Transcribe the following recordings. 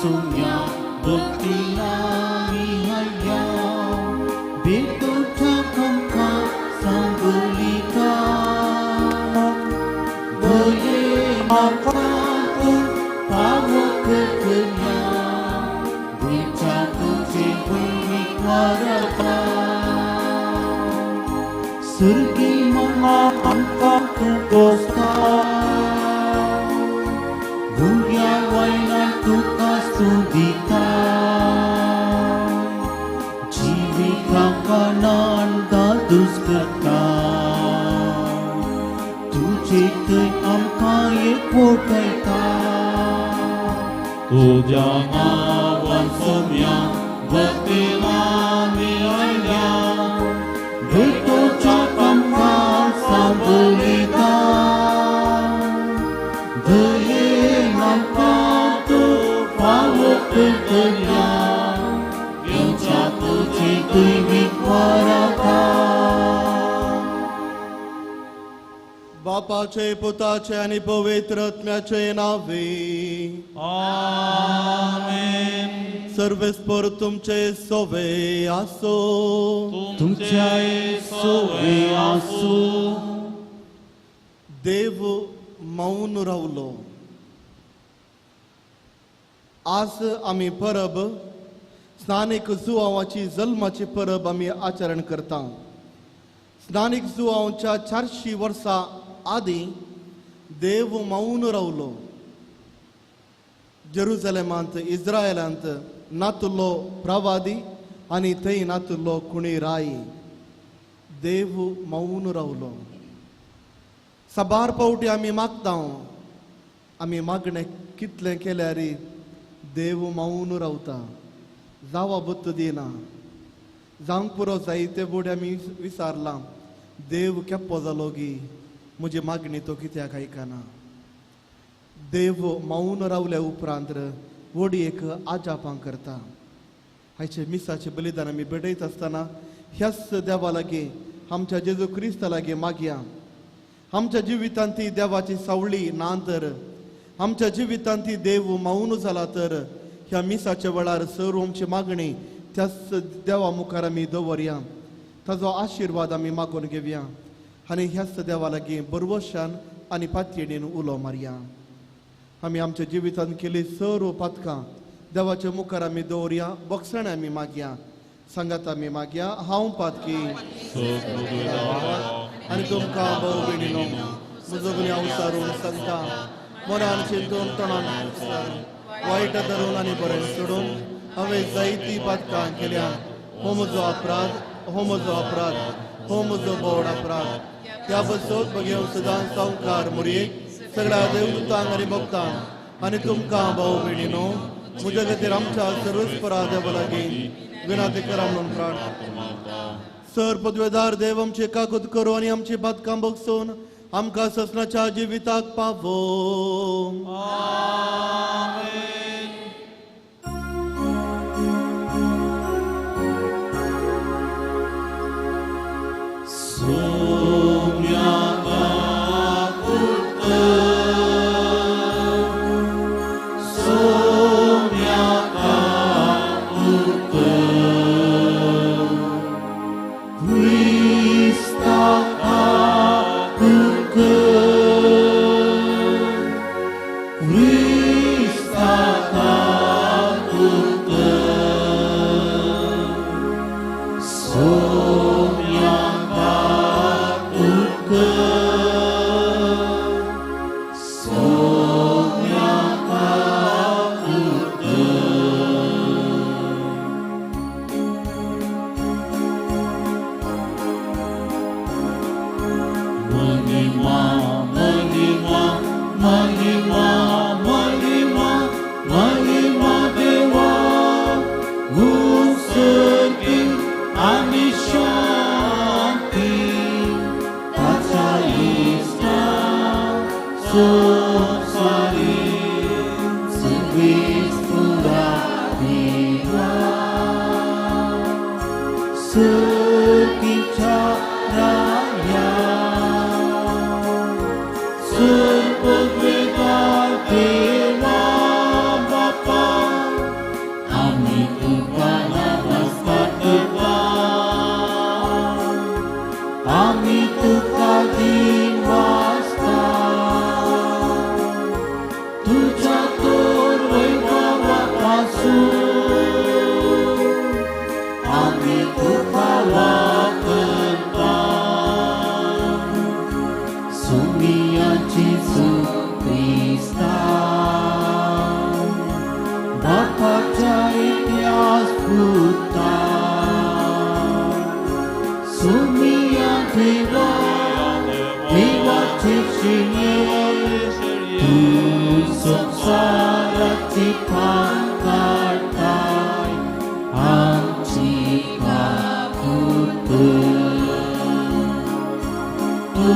langsungnya bukti kami hayang Betul cakap kau sang belikan Boleh makan Pawa kekenyang Bicara cipuli kuarakan Sergi mana angka tugas kau Dunia wainan tugas tudikan Jivika kanan dadus ketan Tujikai amkai kotai kan Tu jangan wan semyang Bertilami ayam Betul cakap kau belikan Deye nampak tu Pawuk kekenyang Yang jatuh cikui विक्वाराkan बापाचे पुताचे आणि पवित्र आत्म्याचे नावे आमेन सर्वेस्पर तुमचे सोवे असो तुमच्या सोवे आसू देव मौन रावलो आज आम्ही परब स्नानिक जुआवाची जल्माची परब आम्ही आचरण करता स्नानिक जुआवाच्या 400 वर्सां आदी देव मौन रावलो जेरुसलेमांत इस्रायलांत नातुल्लो प्रवादी आणि थंय नातुल्लो कुणी राई देव मौन रावलो सबार पावटी आमी मागता आमी मागणे कितले केल्यार देव मौन रावता जावा बत्त दिना जावंक पुरो जायते बोडी आमी विचारला देव केप्पो जालो गी म्हजी मागणी तो कित्याक आयकना देव मौन रावल्या उपरांत वडी एक आजापां करता आयचे मिसाचे बलिदान आमी बेडयत आसतना ह्याच देवा लागीं आमच्या जेजू क्रिस्ता लागीं मागया आमच्या जिवितांत ती देवाची सावळी ना तर आमच्या जिवितांत ती देव मौन जाला तर ह्या मिसाच्या वेळार सर्व आमची मागणी त्याच देवा मुखार आमी दवरया ताजो आशिर्वाद आमी मागून घेवया आनी ह्याच देवा लागीं बरवशान आनी पातयेणीन उलो मारया आमी आमच्या जिवितांत केली सर्व पातकां देवाच्या मुखार आमी दवरया बक्षण आमी मागया सांगात आमी मागया हांव पातकी आनी तुमकां भाव भयणीनो म्हजो गुन्यांव विचारून सांगता मनान चिंतून तोंडान वायट धरून आनी बरें सोडून हांवें जायतीं पातकां केल्या हो म्हजो अपराध हो म्हजो बोड अपराध ह्या बसत बघेव सदांच संवकार मुरयेक सगळ्या देवदूतांक आनी भक्तांक आनी तुमकां भाव भयणीनो म्हज्या खातीर आमच्या सर्वस्परा देवा लागीं विनंती करा म्हणून प्रार्थना सर पदवेदार देव आमची काकूत करो आनी आमची पातकां बगसून आमकां ससनाच्या जिविताक पावो आम्ही तुका दिन वाजता तुझ्या तोर वैभवापासून आम्ही तुका वापरता सुमियाची सुख्रिस्ता बापाचा इतिहास फुटता सुमिया देवा देवाचे शिणे तू संसाराची पान काढताय आमची काकूत तू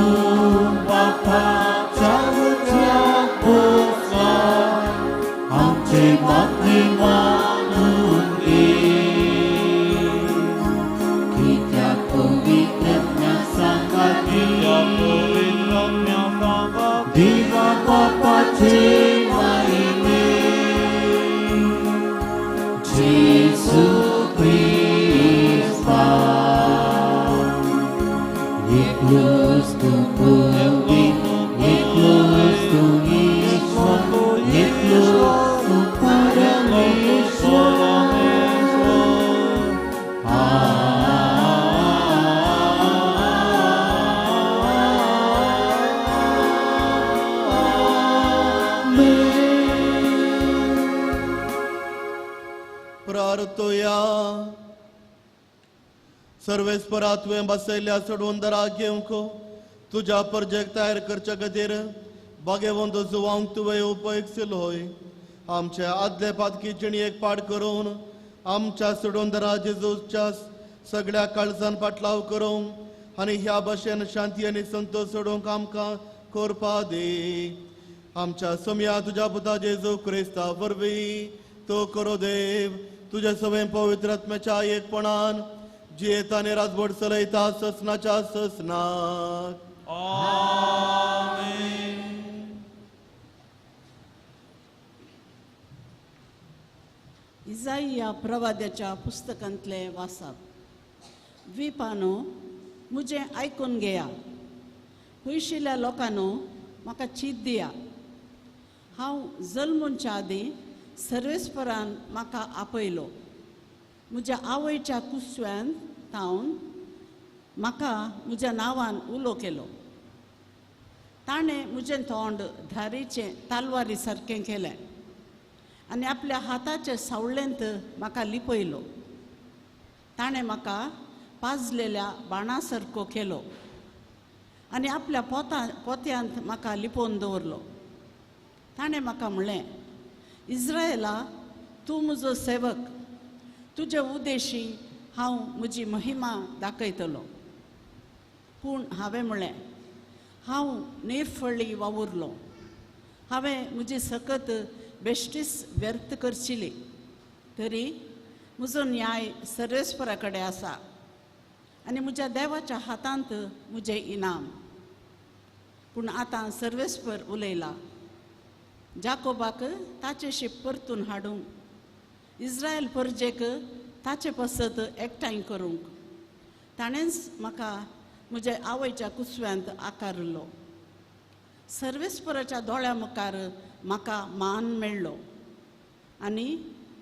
बापाच्या उज्ज्वल बसलाय आमचे मागणी मानून घे कित्या पवित्रज्ञा सांगावी देवा बापाचे महिमे जेसू ख्रिस्ता एकलोच तू पवित्र एकलोच तू ईश्वर एकलोच तू परमेश्वर प्रार्थोया सर्वेस्परा तुवें बसयल्ल्या सोडवंदरा घेवंक तुज्या प्रोजेक्ट तयार करच्या खातीर बागेवंत जुवांक तुवें उपयुक्तलोय आमच्या आदले पातकी जिणयेक पाड करून आमच्या सोडवंदरा जेजूच्या सगळ्या काळजान पाटलाव करूंक आनी ह्या भाशेन शांती आनी संतोष सोडूंक आमकां करपा दे आमच्या सोम्या तुज्या पुता जेजू क्रिस्ता वरवीं तो करो देव तुझ्या सवय पवित्र आत्म्याच्या एकपणान जियेता आनी राजवट चलयता ससनाच्या ससनाक इजाइया प्रवाद्याच्या पुस्तकांतले वाचप द्वीपानो मुझे आयकून घेया पयशिल्ल्या लोकांनो म्हाका चीत दिया हांव जल्मूनच्या आदीं सर्वेस्परान म्हाका आपयलो म्हज्या आवयच्या कुसव्यान तावन म्हाका म्हज्या नांवान उलो केलो ताणें म्हजें तोंड धारेचें तालवारी सारकें केलें आनी आपल्या हाताचे सावळेंत म्हाका लिपयलो ताणें म्हाका पाजलेल्या बाणा सारको केलो आनी आपल्या पोत्यांत म्हाका लिपोवन दवरलो ताणें म्हाका म्हणलें इस्रायेला तूं म्हजो सेवक तुजे उद्देशी हांव म्हजी महिमा दाखयतलो पूण हांवें म्हणलें हांव निर्फळी वावुरलो हांवें म्हजी सकत बेश्टीच व्यर्थ करचिली तरी म्हजो न्याय सर्वेस्परा कडेन आसा आनी म्हज्या देवाच्या हातांत म्हजें इनाम पूण आतां सर्वेस्पर उलयला जाकोबाक ताचेशी परतून हाडूंक इस्रायल परजेक ताचे पसत एकठांय करूंक ताणेंच म्हाका म्हज्या आवयच्या कुसव्यांत आकारलो सर्वेस्पराच्या दोळ्या मुखार म्हाका मान मेळ्ळो आनी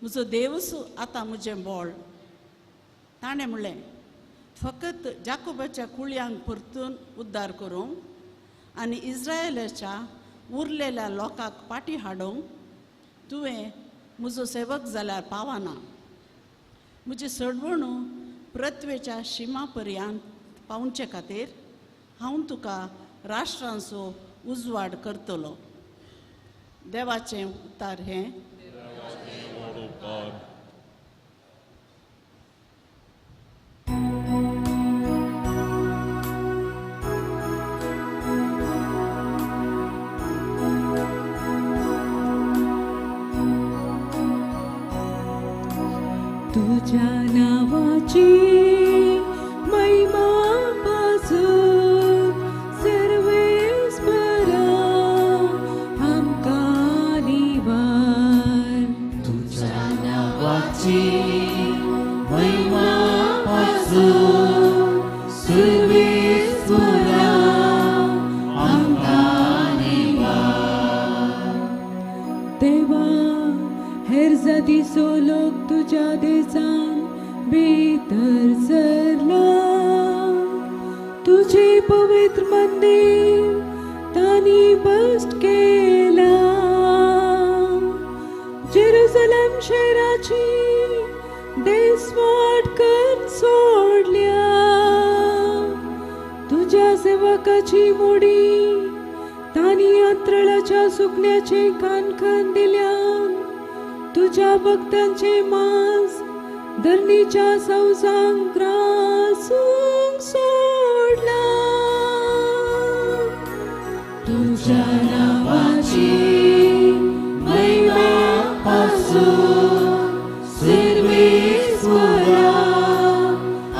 म्हजो देवूच आतां म्हजें बोळ ताणें म्हणलें फकत जाकोबाच्या कुळयांक परतून उद्दार करूंक आनी इस्रायेलाच्या उरलेल्या लोकांक पाटी हाडूंक तुवें म्हजो सेवक जाल्यार पावना म्हजी सडवणू प्रत्वेच्या शिमा पर्यंत पावचे खातीर हांव तुका राष्ट्रांचो उजवाड करतलो देवाचें उतार हें तुझ्या नावाची महिमा पासून सर्वेस्परा आमकां निवार तुझ्या नावाची महिमा पासून सर्वेस्परा पवित्र मंदिर तानी बस्ट केला जेरुसलेम शहराची देसवाट कर सोडल्या तुझ्या सेवकाची मोडी तानी अंतरळाच्या सुकण्याचे कानखण दिल्या तुझ्या भक्तांचे मांस धरणीच्या संसांग ग्रासूंक सोडला तुझ्या नावाची महिमा पासून सर्वेश्वरा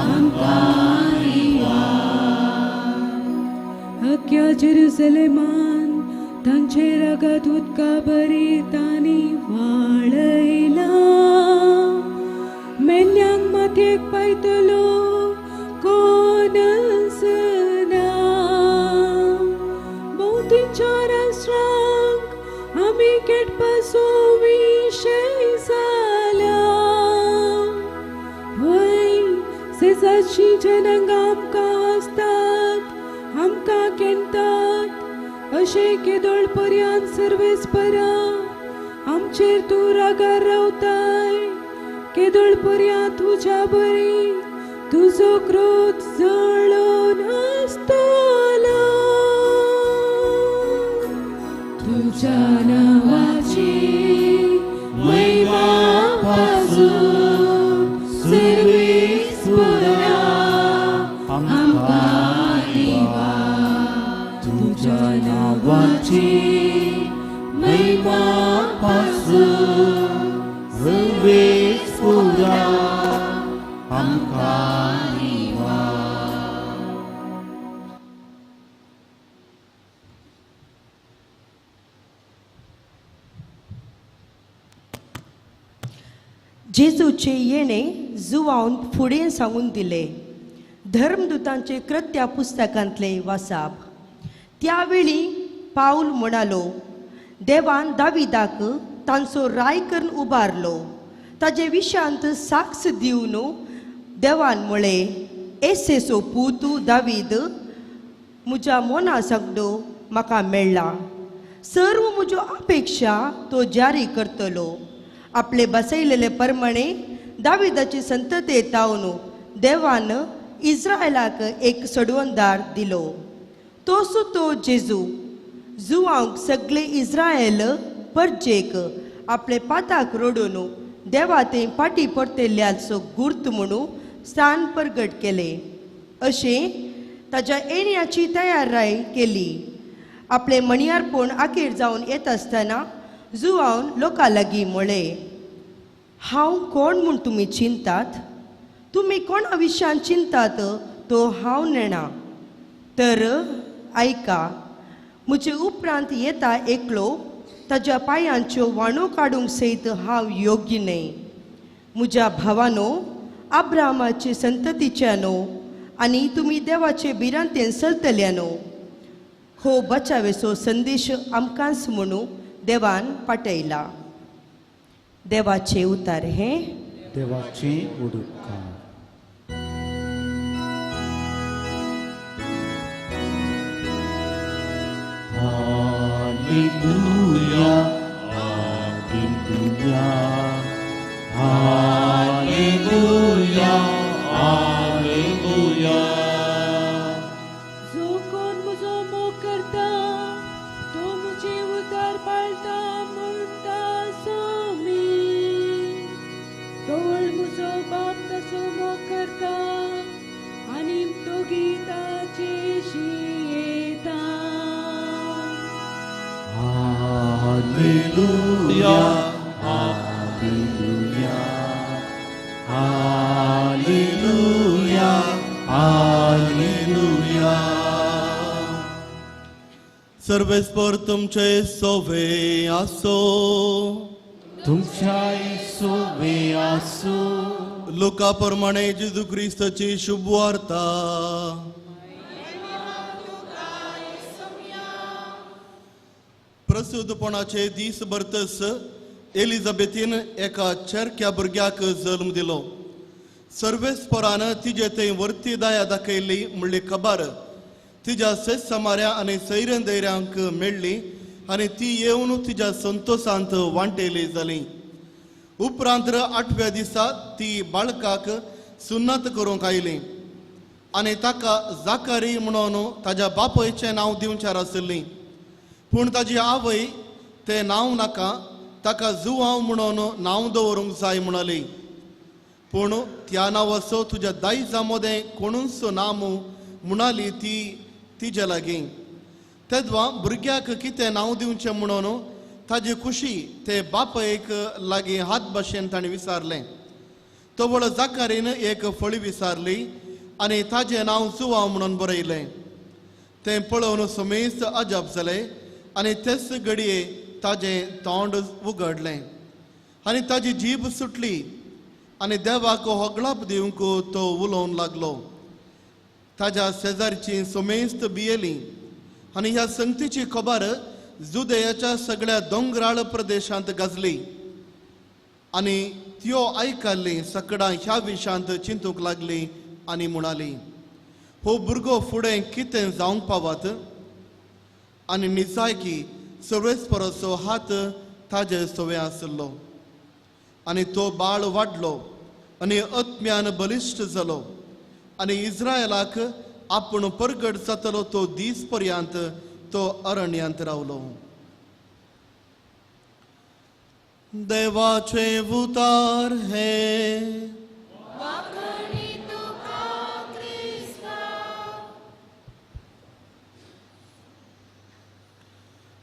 आमकां अख्ख्या जेरुसलेमान तांचे रगत उदका बरी तानी वाळयला मेन्यांक मातयेक पायतलो कोण आसना भोवतीच्या राष्ट्रांक आमी केटपाचो विशय जाल्या वय सेजाची जनांक आमकां आसतात आमकां केणतात अशें केदोळ पर्यंत सर्वेस्परा आमचेर तूं रागार रावताय केदोळ पर्यंत तुज्या बरी तुजो क्रोध जळोन आसतलो तुझ्या नावाची महिमा पासून सर्वेश्वरा आमकां दिवा तुझ्या नावाची महिमा पासून सर्वेश्वरा आमकां दिवा जेजूचे येणे जुवावन फुडें सांगून दिले धर्मदूतांचे कृत्या पुस्तकांतले वाचप त्यावेळी पाऊल म्हणालो देवान दाविदाक तांचो राय करून उबारलो ताजे विशांत साक्ष दिवन देवान म्हळें एसेचो पूत दावीद म्हज्या मोना सांगडो म्हाका मेळ्ळा सर्व म्हज्यो अपेक्षा तो जारी करतलो आपले बसयलेले प्रमाणे दाविदाची संतते तावन देवान इस्रायलाक एक सडवंदार दिलो तोसो तो जेजू जुवांक सगळे इस्रायल परजेक आपले पाताक रोडून देवा ते पाटी परतेल्ल्याचो गुर्त म्हणून स्थान प्रगट केले अशें ताच्या येण्याची तयारी केली आपले मणियारपण आखेर जावन येत आसतना जुवान लोकां लागीं म्हळें हांव कोण म्हूण तुमी चिंतात तुमी कोणा विशयान चिंतात तो हांव नेणा तर आयका म्हजे उपरांत येता एकलो ताज्या पांयांच्यो वाणो काडूंक सयत हांव योग्य न्हय म्हज्या भावानो अब्रामाचे संततीच्यानो आनी तुमी देवाचे बिरांतेन चलतल्यानो हो बचावेचो संदेश आमकांच म्हणून देवान पाठयला देवाचे उतार हे देवाचे उदुक्कार हालेलुया हालेलुया हालेलुया हालेलुया जो कोण म्हजो मोग करता तो म्हजे उतार पाळटा म्हणटा सोमी तोवळ म्हजो बाप तसो मोग करता आनी तो गीताचेशी येता हालेलुया हालेलुया हालेलुया हालेलुया सर्वेस्पर तुमचे सोवे आसो तुमच्या सोवे आसो लोका प्रमाणे जेजू क्रिस्ताची शुभ वार्ता प्रसूतपणाचे दीस भरतस एलिझाबेथीन एका चरक्या भुरग्याक जल्म दिलो सर्वेस्परान तिजे थंय वर्ती दया दाखयली म्हणली खबर तिच्या सेस समाऱ्या आणि सैऱ्या दैऱ्यांक मेळ्ळी आणि ती येवन तिच्या संतोषांत वांटेली जाली. उपरांत 8व्या दिसा ती बाळकाक सुन्नत करूंक आयली आणि ताका जाकारी म्हणून ताच्या बापयचें नांव दिवचार आसली. पूण ताजी आवय तें नांव नाका, ताका जुवांव म्हणून नांव दवरूंक जाय म्हणली. पूण त्या नांवाचो तुज्या दायजा मदें कोणूच नाम म्हणाली ती तिजे लागीं. तेदवा भुरग्याक कितें नांव दिवचें म्हणून ताजी खुशी ते बापयक लागीं हात भाशेन ताणें विचारलें. तवळ जाकारीन एक फळी विचारली आणि ताजें नांव जुवांव म्हणून बरयलें. तें पळोवन समेस्त अजाप जालें आणि तेच घडये ताजें तोंड उगडलें आणि ताजी जीब सुटली आणि देवाक होगळाप दिवंक तो उलोवंक लागलो. ताज्या शेजारची समेस्त भियेली आणि ह्या संगतीची खबर जुदेयाच्या सगळ्या दोंगराळ प्रदेशांत गाजली आणि त्यो आयकल्ली सकडां ह्या विशयांत चिंतूंक लागली आणि म्हणाली, हो भुरगो फुडें कितें जावंक पावत. आणि निजायकी सर्वेस्पराचो हात ताजे सवे आसलो आणि तो बाळ वाडलो आणि आत्म्यान बलिश्ट जालो आणि इस्रायलाक आपूण परगट जातलो तो दीस पर्यंत तो अरण्यांत रावलो. देवाचे उतार हे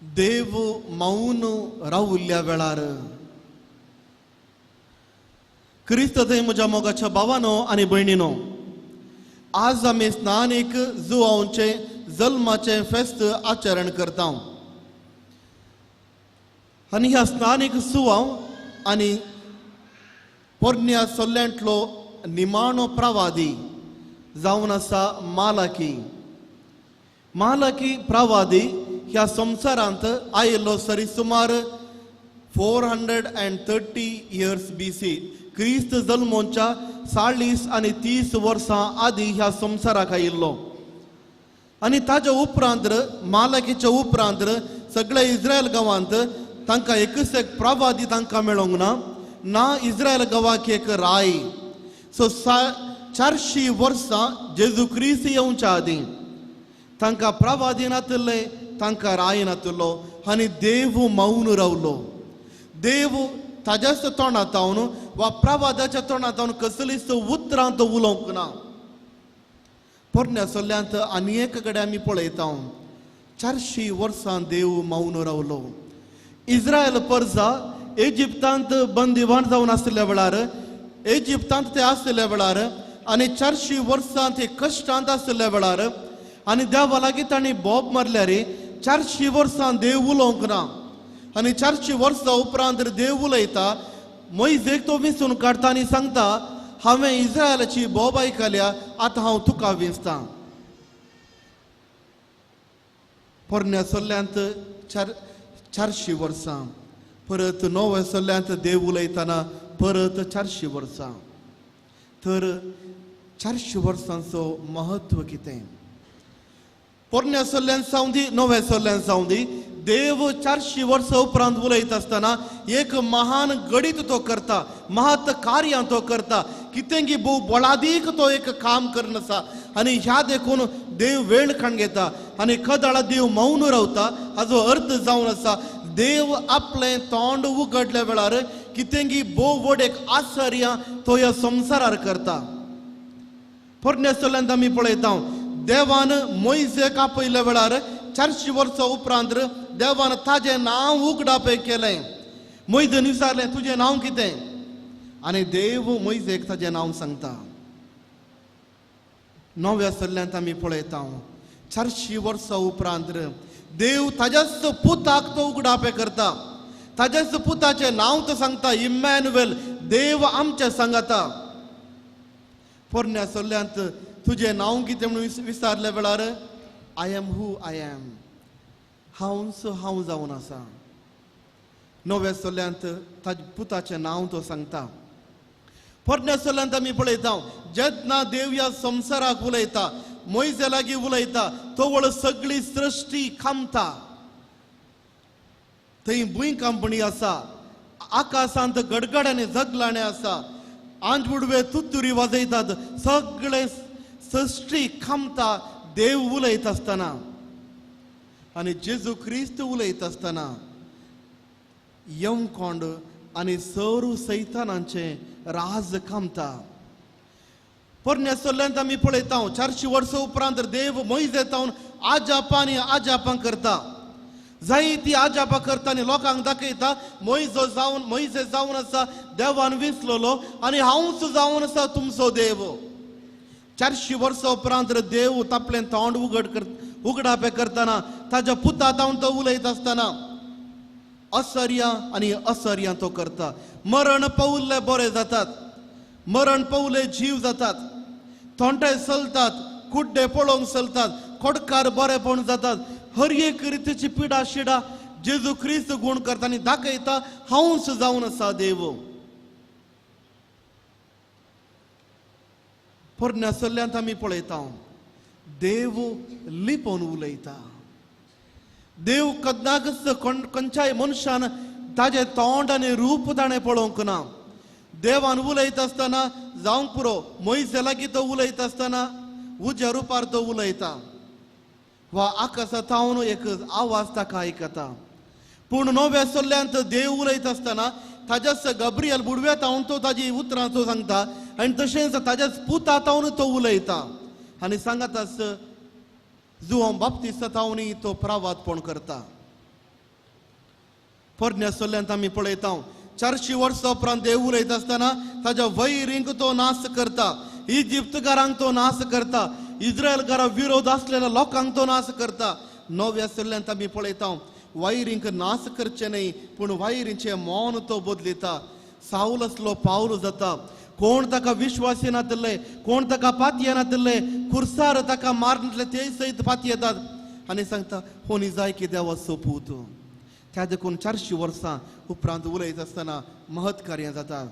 देव मौन रावुल्ल्या वेळार क्रिस्त थंय म्हज्या मोगाच्या भावानो आनी भयणीनो, आज आमी स्नानीक जुवांवचे जल्माचे फेस्त आचरण करता. आनी ह्या स्नानीक सुवांव आनी पोरण्या सोल्ल्यांतलो निमाणो प्रवादी जावन आसा मालाकी. मालाकी प्रवादी ह्या संवसारांत आयिल्लो सरी सुमार 430 इयर्स BC. क्रिस्त जल्मोवच्या 40 आणि 30 वर्सां आदी ह्या संवसाराक आयिल्लो. आणि ताच्या उपरांत मालाकीच्या उपरांत सगळ्या इस्रायल गांवांत तांकां एकच एक प्रवादी तांकां मेळोंक ना इस्रायल गांवाक एक राय. सो 400 वर्सां जेजू क्रिस्त येवच्या आदीं तांकां प्रवादी नातले, तांकां राय नातलो आनी देव मौन रावलो. देव ताज्याच तोंडांतावन वा प्रवादाच्या तोंडांतावन कसलीच उतरां तो उलोवंक ना. पोरण्या सोल्ल्यांत आनी एक कडेन आमी पळयता 400 वर्सां देव मौन रावलो. इस्रायल परजा इजिप्तांत बंदिवान जावन आसल्या वेळार इजिप्तांत ते आसल्या वेळार आनी 400 वर्सां ते कश्टांत आसल्या वेळार आनी देवा लागीं तांणी बोब मारल्यार 400 वर्सां देव उलोवंक ना. आनी 400 वर्सां उपरांत देव उलयता, मोइजेक तो विंचून काडटा आनी सांगता, हांवें इस्रायलाची बोब आयकल्या, आतां हांव तुका विंचतां. पोरण्या सोल्ल्यांत 400 वर्सां, परत नव्या सोल्ल्यांत देव उलयतना परत 400 वर्सां. तर 400 वर्सांचो महत्व कितें? पोरण्या सोल्ल्यान सावंदी नव्या सोल्ल्यान सावंदी देव 400 वर्सां उपरांत उलयत आसतना एक महान गडीत तो करता, महत् कार्यां तो करता, कितेंगी भोव बोळादीक तो एक काम करन आसा. आनी ह्या देखून देव वेळ खाण घेता आनी कदाळा देव मौन रावता. हाजो अर्थ जावन आसा देव आपलें तोंड उगडल्या वेळार कितेंगी भोव व्हड एक आश्चर्यां तो ह्या संवसारार करता. पोरण्या सोल्ल्यांत आमी पळयता देवान मोइजेक आपयल्या वेळार 400 वर्सां उपरांत देवान ताजें नांव उगडाप केलें. मोइजेन विचारलें, तुजें नांव कितें? आनी देव मोइजेक ताजें नांव सांगता. नव्या सोल्ल्यांत आमी पळयता 400 वर्सां उपरांत देव ताज्याच पुताक तो उगडाप करता. ताज्याच पुताचें नांव तो सांगता, इम्मॅन्युएल, देव आमचे सांगता. पोरण्या सोल्ल्यांत तुजें नांव कितें म्हणून विचारल्या वेळार I am who I am, हांव जावन आसा. नव्या सोल्ल्यांत ताज्या पुताचें नांव तो सांगता. पोरण्या सोल्ल्यांत आमी पळयता जेन्ना देव ह्या संवसाराक उलयता मोइजे लागी उलयता तो वळ सगळी सृष्टी खामता थंय भुंयकांपणी आसा आकाशांत गडगड्याने जगलाणे आसा आंजबुडवे तुत्तुरी वाजयतात सगळे सृष्टी खामता देव उलयत आसतना आनी जेजू क्रिस्त उलयत आसतना येवकोंड आनी सरू सैतानांचे राज खामता पोरण्या सोल्ल्यांत आमी पळयता 400 वर्सां उपरांत देव मोइजे तावन आजापां आनी आजापां करता जायती आजापां करता आनी लोकांक दाखयता मोइजे जावन आसा देवान विसलोलो आनी हांवच जावन आसा तुमचो देव 400 वर्सां उपरांत देव आपलें तोंड उगडापे करतना ताज्या पुता तावन तो उलयत आसतना असर्या आनी असर्या तो करता मरण पावले बरे जातात मरण पावले जीव जातात थोंटे चलतात कुड्डे पळोवंक चलतात खोडकार बरेपण जातात हर एक रितीची पिडा शिडा जेजू क्रिस्त गुण करता आनी दाखयता हांवच जावन आसा देव पोरण्या सल्ल्यांत आमी पळयता देव लिपोवन उलयता देव कदाच खंयच्याय मनशान ताजे तोंड आनी रूप ताणें पळोवंक ना देवान उलयत आसतना जावंक पुरो मोइजे लागीं तो उलयत आसतना उज्या रुपार तो उलयता वा आकाशांतावन एक आवाज ताका आयकता पूण नव्या सल्ल्यांत देव उलयत आसतना ताच्याच गब्रियल बुडव्या तावन तो ताजी उतरां तो सांगता आनी तशेंच ताच्याच पुता तावन तो उलयता आनी सांगात जुआंव बाप्तिस्ता तावनय तो प्रावादपण करता पोरण्या सल्ल्यांत आमी पळयता 400 वर्सां उपरांत देव उलयत आसतना ताज्या वैरींक तो नाश करता इजिप्तकारांक तो नाश करता इस्रायलकारा विरोध आसलेल्या लोकांक तो नाश करता नव्या सल्ल्यांत आमी पळयता वैरींक नाश करचे न्हय पूण वैरींचे मौन तो बदलिता साऊल असलो पावल जाता कोण ताका विश्वास येनातले कोण ताका पाती येनातले कुर्सार ताका मारनातले ते सयत पाती येतात आनी सांगता कोणी जाय की देवा सोपूत त्या देखून 400 वर्सां उपरांत उलयत आसतना महत् कार्य जाता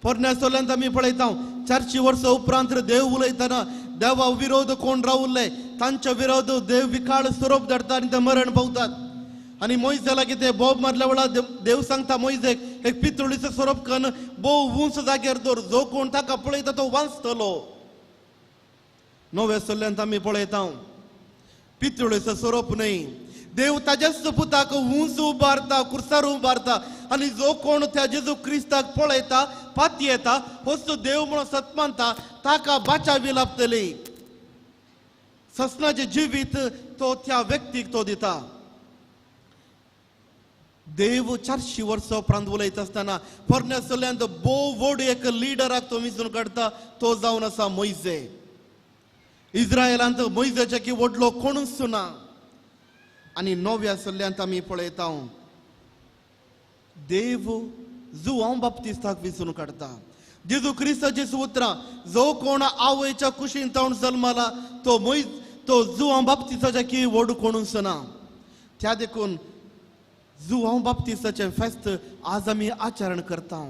पोरण्या सल्ल्यांत आमी पळयता 400 वर्सां उपरांत देव उलयतना देवा विरोध कोण रावल्ले तांच्या विरोध देव विकाळ स्वरूप धरता आनी ते मरण पावतात आनी मोइजे लागीं ते बोब मारल्या वेळार देव सांगता मोइजेक एक पितळीचो स्वरूप कन्न बोव उंच जाग्यार दवर जो कोण ताका पळयता तो वाचतलो नव्या सल्ल्यांत आमी पळयता पितळीचो स्वरूप न्हय देव ताच्याच पुताक उंच उबारता कुर्सार उबारता आनी जो कोण त्या जेजू क्रिस्ताक पळयता पाती येता होच देव म्हणून सतमानता ताका बाचावी लाभतली ससनाचे जिवीत तो त्या व्यक्तीक तो दिता देव 400 वर्सां उपरांत उलयत आसतना पोरण्या सल्ल्यांत बोव व्हड एक लिडराक तो विचून काडटा तो जावन आसा मोइजे इस्रायलांत मोइजेच्या की व्हडलो कोणूच ना आनी नव्या सल्ल्यांत आमी पळयता देव जुआंव बाप्तिस्ताक विचून काडता जेजू क्रिस्ताची उतरां जो कोण आवयच्या कुशीन तावन जल्माला तो जुआंव बाप्तिस्ताच्या की व्हड कोणूच ना त्या देखून जुआंव बाप्तिस्ताचें फेस्त आज आमी आचरण करता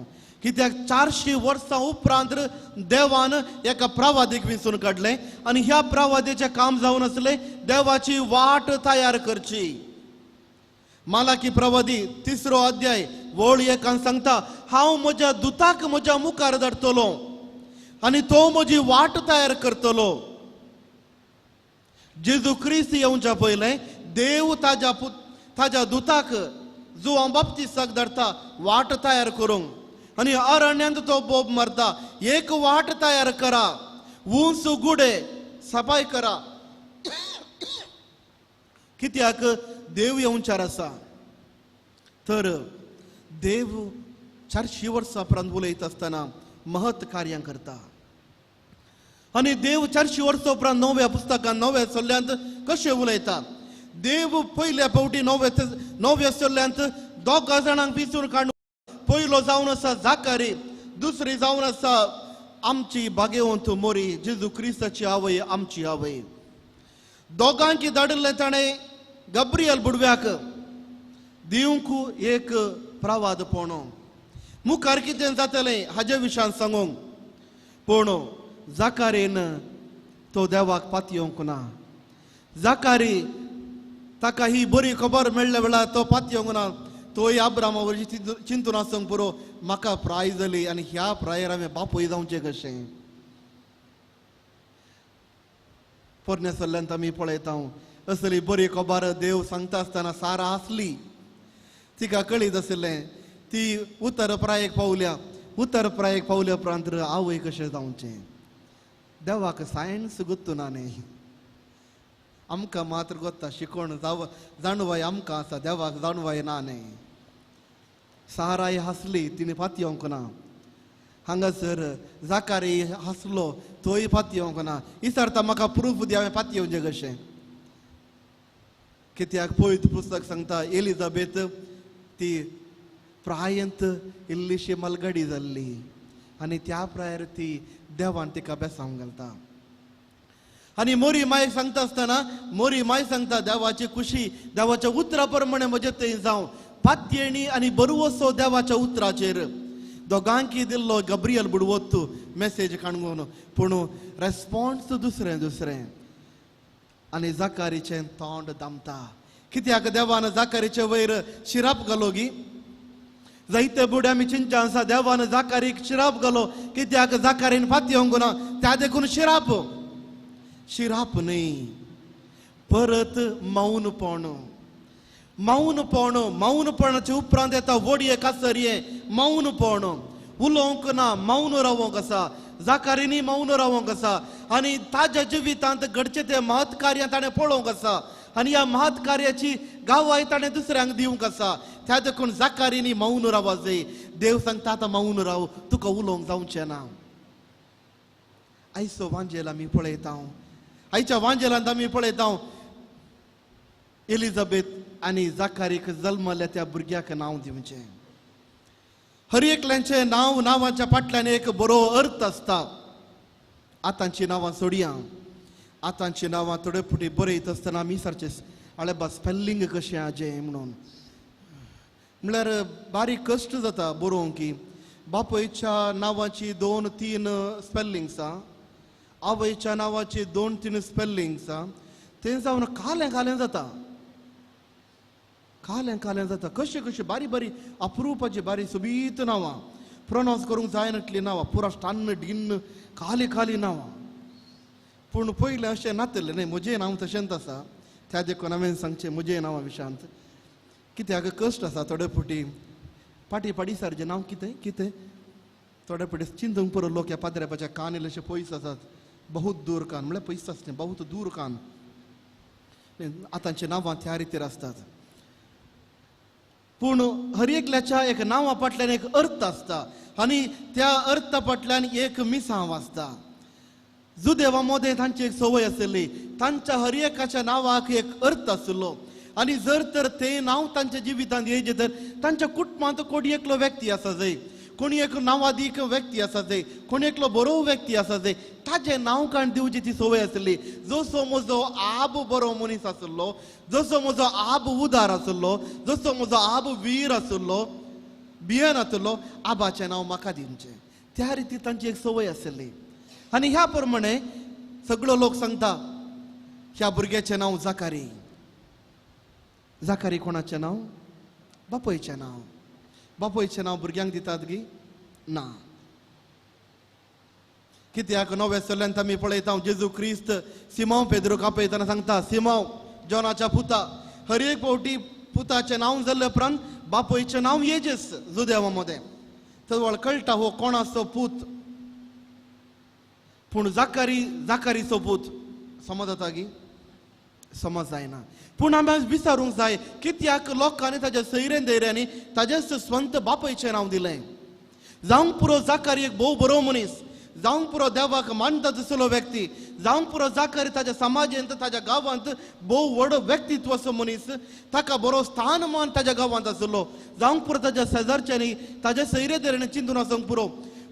कित्याक 400 वर्सां उपरांत देवान एका प्रवादीक विचून काडलें आनी ह्या प्रवादीचें काम जावन आसलें देवाची वाट तयार करची मालाकी प्रवादी 3रो अध्याय वळ 1 सांगता हांव म्हज्या दुताक म्हज्या मुखार धाडटलो आनी तो म्हजी वाट तयार करतलो जेजू क्रिस्त येवच्या पयलें देव ताज्या दुताक जुआंव बाप्तिस्ताक धाडटा वाट तयार करूंक आनी अरण्यांत तो बोब मारता एक वाट तयार करा उंच गुडे सफाई करा कित्याक देव येवचार आसा तर देव 400 वर्सां उपरांत उलयत आसतना महत् कार्यां करता आनी देव 400 वर्सां उपरांत नव्या पुस्तकांत नव्या सल्ल्यांत कशें उलयता देव पयल्या फावटी नव्या सल्ल्यांत 2 जाणांक विचून काडून पयलो जावन आसा जाकारी दुसरी जावन आसा आमची भाग्यवंत मोरी जेजू क्रिस्ताची आवय आमची आवय दोगांकी धाडिल्लें ताणें गब्रियल बुडव्याक दिवंक एक प्रवादपण मुखार कितें जातलें हाजे विशयान सांगूंक पूण जाकारेन तो देवाक पात येवंक ना. जाकारी ताका ही बरी खबर मेळ्ळ्या वेळार तो पात येवंक ना. तोय अब्रामा वरची चिंतून आसंक पुरो म्हाका प्राय जाली आनी ह्या प्रायर हांवें बापूय जावचें कशें. पोरण्यासल्ल्यान आमी पळयता असली बरी खबर देव सांगता आसतना सारा आसली. तिका कळीत आसलें ती उत्तर प्रायेक पावल्या. उत्तर प्रायेक पावल्या उपरांत आवय कशें जावचें. देवाक सायन्स गुत्तू ना न्ही. आमकां मात्र गोत्ता शिकोण जाणवाय आमकां आसा देवाक जाणवाय ना न्ही. साराय हासली तिने पात येवंक ना. हांगासर जाकारी हासलो तोय पात येवंक ना. इसरता म्हाका प्रूफ दी हांवें पात येवचें कशें. कित्याक पळयत पुस्तक सांगता एलिझाबेथ ती प्रायंत इल्लीशी मलगडी जाल्ली आनी त्या प्रायर ती देवान तिका बेसांव घालता. आनी मोरी मायक सांगता आसतना मोरी माय सांगता देवाची खुशी देवाच्या उतरा प्रमाणे म्हजे थंय जावं. पातयेणी आनी बरवसो देवाच्या उतराचेर दोगांकी दिल्लो गब्रियल बुडवत तूं मेसेज काणून पूण रेस्पॉन्स दुसरें दुसरें. आनी जाकारीचें तोंड दामता. कित्याक देवान जाकारीचे वयर शिराप घालो गी. जायते बुडे आमी चिंचा आसा देवान जाकारीक शिराप घालो कित्याक जाकारीन पात येवंक ना. त्या देखून शिराप शिराप न्ही परत मौनपण. मौनपण मौनपणाचे उपरांत येता वडये कासरये मौनपण. उलोवंक ना मौन रावंक आसा. जाकारीनी मौन रावंक आसा आनी ताज्या जिवितांत घडचे ते महत् कार्य ताणें पळोवंक आसा आनी ह्या महत् कार्याची गावाय ताणें दुसऱ्यांक दिवंक आसा. त्या देखून जाकारीनी मौन रावा जाय. देव सांगता आतां मौन राव तुका उलोवंक जावचें ना. आयचो वांजेल आमी पळयता. आयच्या वांजेलांत आमी पळयता एलिझाबेथ आनी जाकारीक जल्मल्या त्या भुरग्याक नांव दिवचें. हर एकल्यांचें नांव नांवाच्या फाटल्यान एक बरो अर्थ आसता. आतांची नांवां सोडया. आतांची नांवां थोडे फुटी बरयत आसतना आमी सारचे आळे बा स्पेलिंग कशें आजें म्हणून म्हळ्यार बारीक कश्ट जाता बरोवंक की बापयच्या नांवाची 2-3 स्पेलिंग्स आहा. आवयच्या नांवाची 2-3 स्पेलिंग्स आहा. तें जावन कालें जाता. कालें जाता. कशें कशें बारी बारी अप्रुपाची बारी सोबीत नांवां प्रोनावंस करूंक जायनातलीं नांवां पुरा स्टान्न डिन्न खाली नांवां. पूण पयलें अशें नातलें न्ही. म्हजें नांव तशेंच आसा. त्या देखून हांवें सांगचें म्हजें नांवा विशयांत कित्याक कश्ट आसा. थोडे फावटी पाटी पाडीसारचें नांव कितें कितें थोडे फावटी चिंतूंक पुरो लोक ह्या पाद्रेपाच्या कान इल्लेशे पयस आसात. बहुत दूर कान म्हळ्यार पयस आसलें बहुत दूर कान. आतांची नांवां त्या रितीर आसतात. पूण हर एकल्याच्या एक नांवा फाटल्यान एक अर्थ आसता आनी त्या अर्था फाटल्यान एक मिसांव आसता. जुदेवा मोदें तांची एक संवय आसली. तांच्या हर एकाच्या नांवाक एक अर्थ आसलो आनी जर तर तें नांव तांच्या जिवितांत येयचें तर तांच्या कुटुंबांत कोणी एकलो व्यक्ती आसा जाय. कोणी एक नांवादीक व्यक्ती आसा जाय. कोणी एकलो बरो व्यक्ती आसा जाय. ताजें नांव काण दिवची ती संवय आसली. जसो म्हजो आब बरो मनीस आसलो जसो म्हजो आब उदार आसलो जसो म्हजो आब वीर आसलो भियन आसलो आबाचें नांव म्हाका दिवचें. त्या रिती तांची एक संवय आसली. आनी ह्या प्रमाणे सगळो लोक सांगता ह्या भुरग्याचें नांव जाकारी. जाकारी कोणाचें नांव? बापयचें नांव. बापयचें नांव भुरग्यांक दितात गी ना. कित्याक नव्या सल्ल्यांत आमी पळयता जेजू क्रिस्त सिमोव पेद्रूक आपयतना सांगता सिमोव जॉनाच्या पुता. हर एक फावटी पुताचें नांव जाल्ले उपरांत बापयचें नांव येजेस जुदेवा मदें. थंय कळटा हो कोणाचो पूत. पूण जाकारीचो पूत समज जाता गी समज जायना. पूण आमी विचारूंक जाय कित्याक लोकांनी ताच्या सैरेन दैऱ्यांनी ताजेच स्वंत बापयचें नांव दिलें. जावंक पुरो जाकारी एक भोव बरो मनीस. जावंक पुरो देवाक मानता तसलो व्यक्ती. जावंक पुरो जाकारी ताच्या समाजांत ताच्या गांवांत भोव व्हड व्यक्तित्व असो मनीस. ताका बरो स्थानमान ताच्या गांवांत आसलो. जावंक पुरो ताच्या शेजारच्यांनी ताच्या सैरे दैऱ्यांनी चिंतून आसोंक पुरो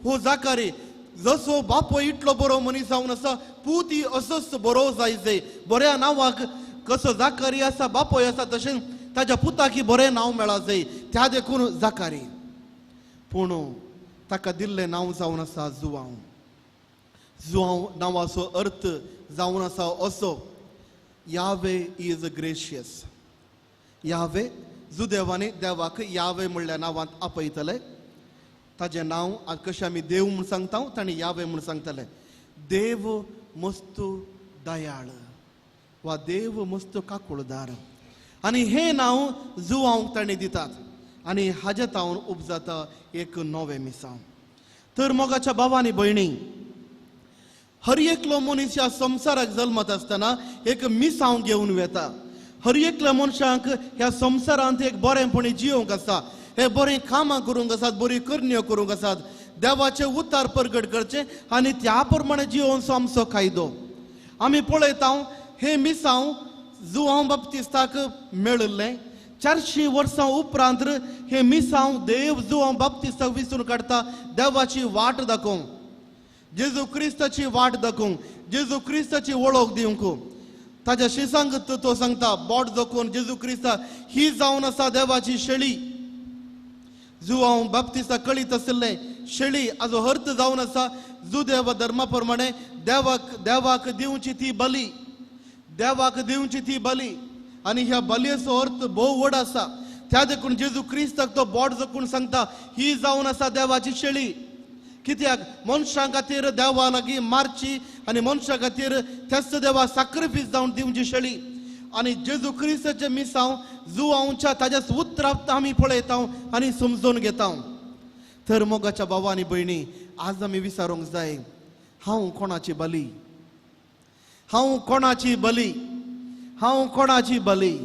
हो जाकारी जसो बापो इतलो बरो मनीस जावन आसा पूती असोच बरो जाय. बऱ्या नांवाक कसो जाकारी आसा बापोय आसा तशें ताच्या पुताकी बरें नांव मेळा जाय. त्या देखून जाकारी. पूण ताका दिल्लें नांव जावन आसा जुआंव. जुआंव नांवाचो अर्थ जावन आसा असो. यावे इज ग्रेशियस. यावे जो देवानी देवाक यावे म्हणल्या नांवांत आपयतले. ताजें नांव आज कशें आमी देव म्हूण सांगता ताणी यावे म्हूण सांगतले. देव मस्त दयाळ वा देव मस्त काकुळदार आनी हें नांव जुवांक ताणी दितात आनी हाजे तावन उपजाता एक नवें मिसांव. तर मोगाच्या भावांनी भयणी, हर एकलो मनीस ह्या संवसाराक जल्मत आसतना एक मिसांव घेवन वेता. हर एकल्या मनशाक ह्या संवसारांत एक बरेंपणी जियोंक आसा. हे बरें कामां करूंक आसात, बरी करण्यो करूंक आसात, देवाचे उतार प्रगट करचे आनी त्या प्रमाणे जियोवचो आमचो कायदो. आमी पळयता हे मिसांव जुआंव बाप्तिस्ताक मेळिल्लें. 400 वर्सां उपरांत हे मिसांव देव जुआंव बाप्तिस्ताक विसरून काडटा देवाची वाट दाखोवंक, जेजू क्रिस्ताची वाट दाखोवंक, जेजू क्रिस्ताची वळख दिवंक. ताज्या शिसांक तो सांगता बोट जोखून जेजू क्रिस्ता ही जावन आसा देवाची शेळी. जुआंव बाप्तिस्ताक कळीत आशिल्लें शेळी हाजो अर्थ जावन आसा जुदेव धर्मा प्रमाणे देवाक दिवची ती बली, देवाक दिवची ती बली. आनी ह्या बलयेचो अर्थ भोव व्हड आसा. त्या देखून जेजू क्रिस्ताक तो बोट जोखून सांगता ही जावन आसा देवाची शेळी. कित्याक मनशां खातीर देवा लागीं मारची आनी मनशां खातीर तेच देवा सॅक्रिफीस जावन दिवची शेळी. आनी जेजू क्रिस्ताचे मिसांव जुआंवच्या ताज्याच उतरांत आमी पळयता आनी समजून घेता. तर मोगाच्या भावांनी भयणी, आज आमी विचारूंक जाय, हांव कोणाची बली? हांव कोणाची बली? हांव कोणाची बली?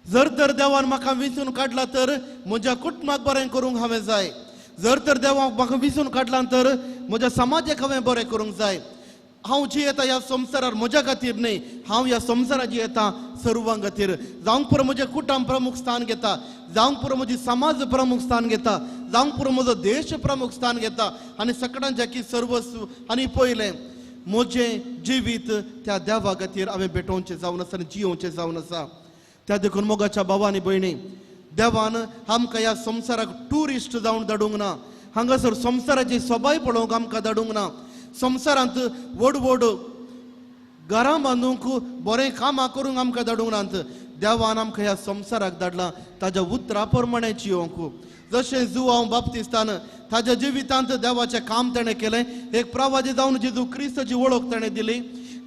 जर तर देवान म्हाका विसरून काडला तर म्हज्या कुटुंबाक बरें करूंक हांवें जाय. जर तर देवाक म्हाका विसरून काडला तर म्हज्या समाजाक हांवें बरें करूंक जाय. हांव जियेता ह्या संवसारार म्हज्या खातीर न्ही, हांव ह्या संवसारात जियेता सर्वां खातीर. जावंक पुरो म्हजें कुटुंब प्रमुख स्थान घेता, जावंक पुरो म्हजी समाज प्रमुख स्थान घेता, जावंक पुरो म्हजो देश प्रमुख स्थान घेता आनी सगळ्यांच्या की सर्वस्व आनी पयलें म्हजें जिवीत त्या देवा खातीर हांवें भेटोवचें जावन आसा आनी जियोवचें जावन आसा. त्या देखून मोगाच्या भावांनी भयणी, देवान आमकां ह्या संवसाराक टुरिस्ट जावन धाडूंक ना. हांगासर संवसाराची सोबाय पळोवंक आमकां धाडूंक ना. संवसारांत व्हड व्हड घरां बांदूंक बरें कामां करूंक आमकां धाडूंक नात. देवान आमकां ह्या संवसाराक धाडलां ताज्या उतरा प्रमाणे जियोवंक. जशें जुआंव बाप्तिस्तान ताज्या जिवितांत देवाचें काम ताणें केलें. एक प्रवादी जावन जेजू क्रिस्ताची वळख ताणें दिली.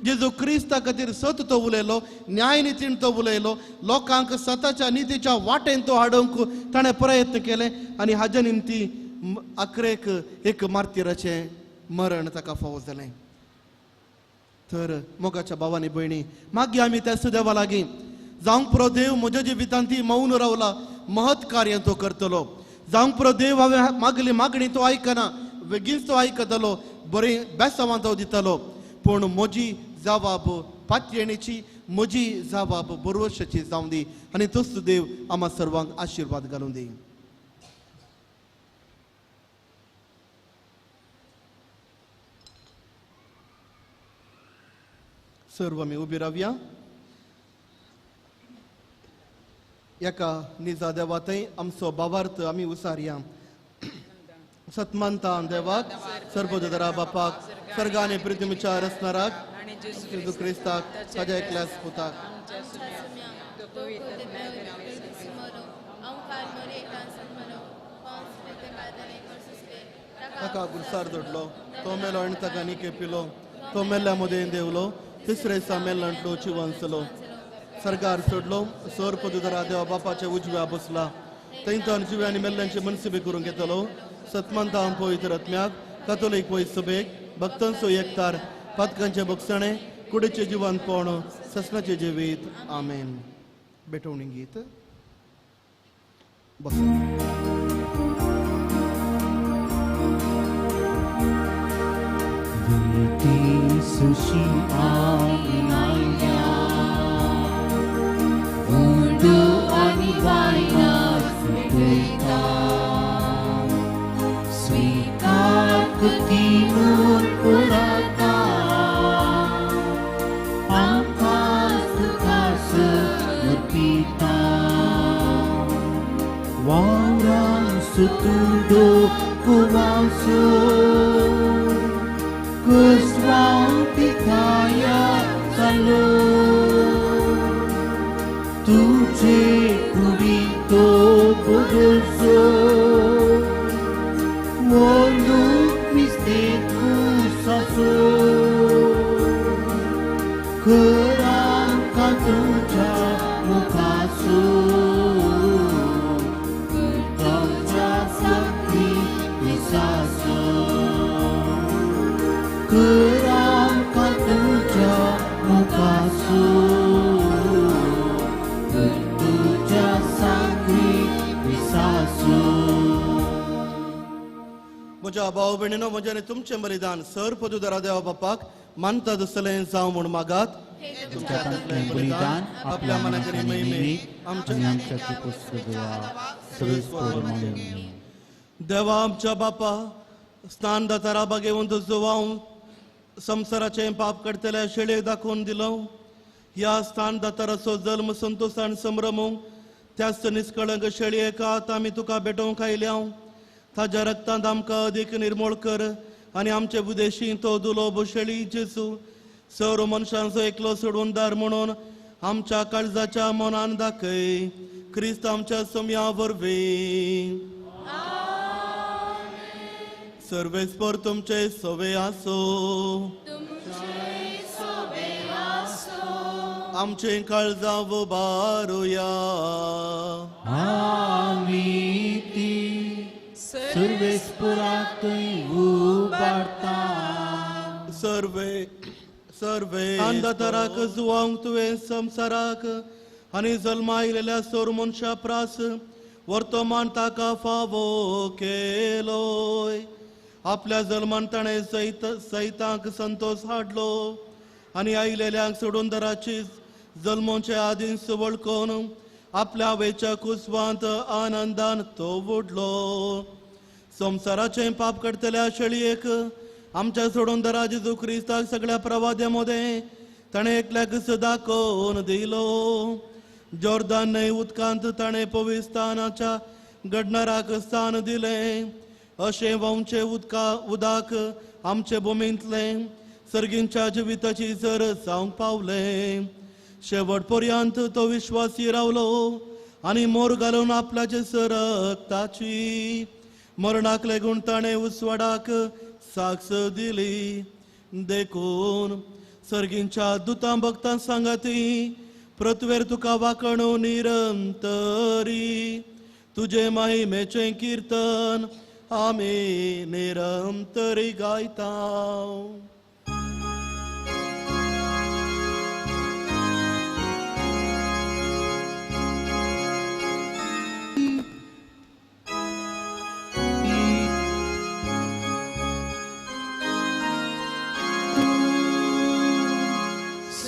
जेजू क्रिस्ता खातीर सत तो उलयलो, न्याय नितीन तो उलयलो, लोकांक सताच्या नितीच्या वाटेन तो हाडूंक ताणें प्रयत्न केले आनी हाजे निमती अकरेक एक मार्तिराचें मरण ताका फावो जालें. तर मोगाच्या भावांनी भयणी, मागीर आमी त्याच देवा लागीं जावंक पुरो देव म्हज्या जिवितांत ती मौन रावला, महत् कार्य तो करतलो. जावंक पुरो देव हांवें मागली मागणी तो आयकना, बेगीन तो आयकतलो, बरी बेसांवां तो दितलो. पूण म्हजी जबाब पातयेणेची, म्हजी जबाब बरोवशाची जावं दी आनी तोच देव आम्हा सर्वांक आशिर्वाद घालून दी. सर्व आमी उबी रावया. एका निजा देवातय आमचो भावार्थ आमी उसारया. सतमंता देवाक, सर्वोदरा बापाक, सर्ग आनी पृथ्वीच्या रचणाराक, जेजू क्रिस्ताक, ताज्या एकल्याच पुताक, ताका गुरसार जोडलो, तो मेलो आनी ताका निके पिलो, तो मेल्ल्या मदें देवलो, तिसरे दिसा मेल्लांतलो चिवंसलो, सरकार सोडलो, सर पदुदरा देवा बापाच्या उजव्या बसला. थंयच्यान जिव्यांनी मेल्ल्यांची मनसिबी करून घेतलो. सतमंता पवित्र आत्म्याक, कातोलीक पयस सभेक, भक्तांचो एकतार, पातकांचे भक्षणे, कुडीचे जिवंतपण, ससनाचे जिवीत. आमेन. बेटवणी गीत बस. Sushi Aminaya Undu Anivaina Smita Sweetar Kutimur Purata Angkas Tukasa Murpita Warang Sutundo Kuwasu Kuswang Pita तुझे कुडितो poderoso mondo mistico sasso keram katuja mukaso kerja sakti misaso keram katuja mukaso kerja sakti misaso. म्हज्या भाव भयणीनो म्हजें आनी तुमचें बलिदान sir पदुदारा देवा बापाक मानता दसलें जावं म्हूण मागात. तुमच्या तंतलें बलिदान आपल्या मनाची महिमे आमच्या देवा आमच्या बापा स्नान दातारा बागेवंत जोवांव संवसाराचें पाप करतल्या शेळयेक दाखोवन दिलो. ह्या स्नान दाताराचो जल्म संतोशान संभ्रमूंक त्याच निष्कळंक शेळयेक आतां आमी तुका भेटोवंक आयल्या. ताज्या रक्तांत आमकां अदीक निर्मळ कर आनी आमचे बुदेशी तो दुलोब शेळी जेजू सर मनशांचो एकलो सोडवणदार म्हणून आमच्या काळजाच्या मनान दाखय. क्रिस्त आमच्या सोम्या वरवीं सर्वेस्पर तुमचे सोवे आसो. आमचे काळजां उबारुया. आमी ती सर्वेस्पराक उबारता. सर्वे अंधतराक जुवांक तुवें संवसाराक आनी जल्मा आयलेल्या सोर मनशा प्रास वर्तमान ताका फावो केलोय. आपल्या जल्मान ताणें सैतांक संतोष हाडलो आनी आयलेल्यांक सोडून दराची जल्मोचे आदींस वळखून आपल्या वेच्या कुसवांत आनंदान तो बुडलो. संवसाराचें पाप करतल्या शेळयेक आमच्या सोडून दरा जेजू क्रिस्ताक सगळ्या प्रवाद्या मदें ताणें एकल्याक दाखोवन दिलो. जॉर्दान न्हंय उदकांत ताणें पवित्र स्थानाच्या घडणाराक स्थान दिलें. अशें वंचे उदक आमचे भुमींतलें सर्गींच्या जिविताची जर जावंक पावलें. शेवट पर्यंत तो विश्वासी रावलो आनी मोर घालून आपल्याचे रक्ताची मरणाक लागून ताणें उसवाडाक साक्ष दिली. देखून सर्गींच्या दुतां भक्तां सांगाती पृथ्वेर तुका वाकणो निरंतरी. तुजे महिमेचें कीर्तन आमी निरंतरी गायता.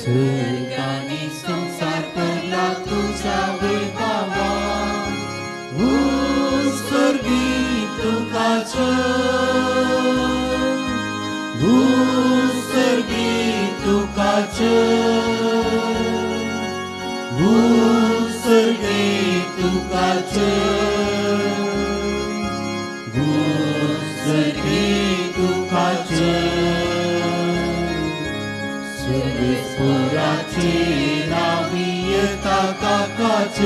सर्गानी संसार पडला तुझा वेगावा. उत्सर्गी तुकाच उत्सर्गी तुकाच उत्सर्गी तुकाच उत्सर्गी तुकाच सर्वेस्पराचे नावी येता काकाच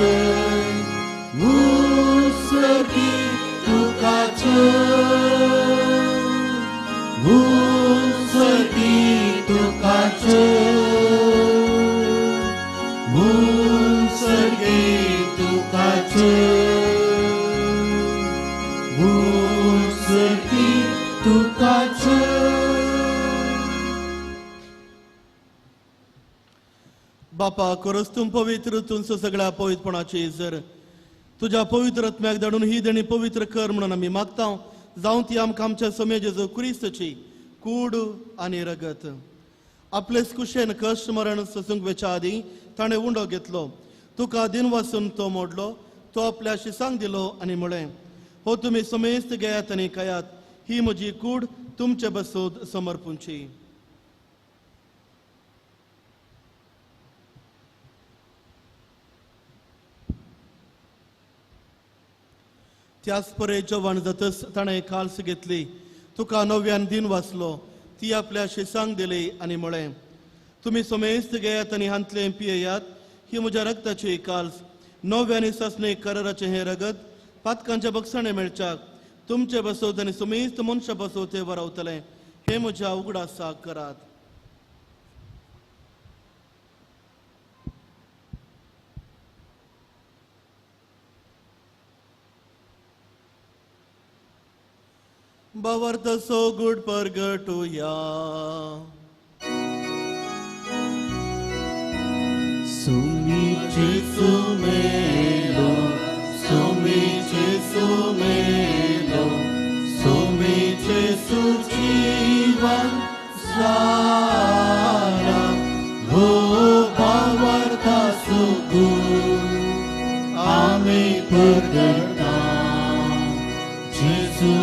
उत्सर्गी तुकाच उत्सर्गी तुकाच उत्सर्गी तुकाच उत्सर्गी तुकाच. बापा खरोच तूं पवित्र तुमचो सगळ्या पवित्रपणाची इजर तुझ्या पवित्र आत्म्याक धाडून ही देणी पवित्र कर म्हणून आमी मागता. जावं ती आमकां आमच्या समय जेजू क्रिस्तची कूड आनी रगत. आपलेच कुशेन कश्ट मरण सोसूंक वेच्या आदी ताणें उंडो घेतलो. तुका दिन वासून तो मोडलो. तो आपल्या शिसांक दिलो आनी म्हळें हो तुमी समेस्त घेयात आनी खायात. ही म्हजी कूड तुमचे बसोद समर्पूंची. त्याच परे जेवण जातच ताणें काल्स घेतली. तुका नव्यान दिन वाचलो. ती आपल्या शिसांक दिली आनी म्हळें तुमी समेस्त घेयात आनी हांतलें पियेयात. ही म्हज्या रक्ताची काल्स नव्यानी ससणे कराराचे हे रगत पातकांचे बक्षणे मेळच्याक तुमचे बसवत आनी सुमेस्त मनशां बसवते वरवतले हे म्हज्या उगडासा करात. Bavarta so good purgatoria. Sumice sumelo, sumice sumelo, sumice sujivan sara. Oh, bavarta so good, ame purgata. Jesus